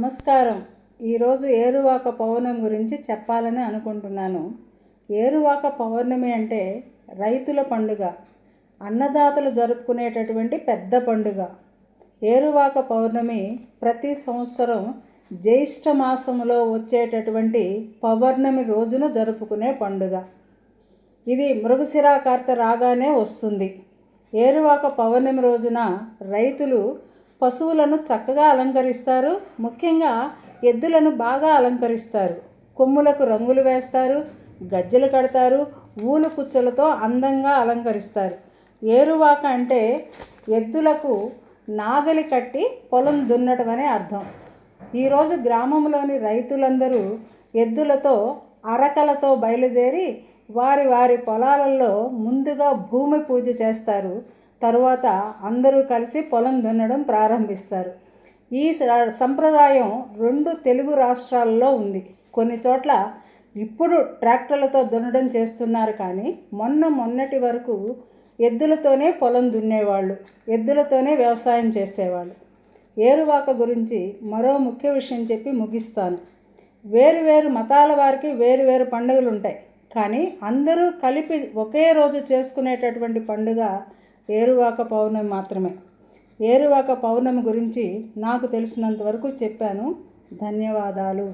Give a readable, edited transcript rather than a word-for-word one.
నమస్కారం. ఈరోజు ఏరువాక పౌర్ణమి గురించి చెప్పాలని అనుకుంటున్నాను. ఏరువాక పౌర్ణమి అంటే రైతుల పండుగ, అన్నదాతలు జరుపుకునేటటువంటి పెద్ద పండుగ. ఏరువాక పౌర్ణమి ప్రతి సంవత్సరం జ్యేష్ఠ మాసంలో వచ్చేటటువంటి పౌర్ణమి రోజున జరుపుకునే పండుగ. ఇది మృగశిర కార్తె రాగానే వస్తుంది. ఏరువాక పౌర్ణమి రోజున రైతులు పశువులను చక్కగా అలంకరిస్తారు. ముఖ్యంగా ఎద్దులను బాగా అలంకరిస్తారు. కొమ్ములకు రంగులు వేస్తారు, గజ్జెలు కడతారు, ఊలు కుచ్చులతో అందంగా అలంకరిస్తారు. ఏరువాక అంటే ఎద్దులకు నాగలి కట్టి పొలం దున్నటం అనే అర్థం. ఈరోజు గ్రామంలోని రైతులందరూ ఎద్దులతో అరకలతో బయలుదేరి వారి వారి పొలాలలో ముందుగా భూమి పూజ చేస్తారు. తరువాత అందరూ కలిసి పొలం దున్నడం ప్రారంభిస్తారు. ఈ సంప్రదాయం 2 తెలుగు రాష్ట్రాల్లో ఉంది. కొన్ని చోట్ల ఇప్పుడు ట్రాక్టర్లతో దున్నడం చేస్తున్నారు, కానీ మొన్నటి వరకు ఎద్దులతోనే పొలం దున్నేవాళ్ళు, ఎద్దులతోనే వ్యవసాయం చేసేవాళ్ళు. ఏరువాక గురించి మరో ముఖ్య విషయం చెప్పి ముగిస్తాను. వేరు మతాల వారికి వేరు పండుగలు ఉంటాయి, కానీ అందరూ కలిపి ఒకే రోజు చేసుకునేటటువంటి పండుగ ఏరువాక పౌర్ణమి మాత్రమే. ఏరువాక పౌర్ణమి గురించి నాకు తెలిసినంత వరకు చెప్పాను. ధన్యవాదాలు.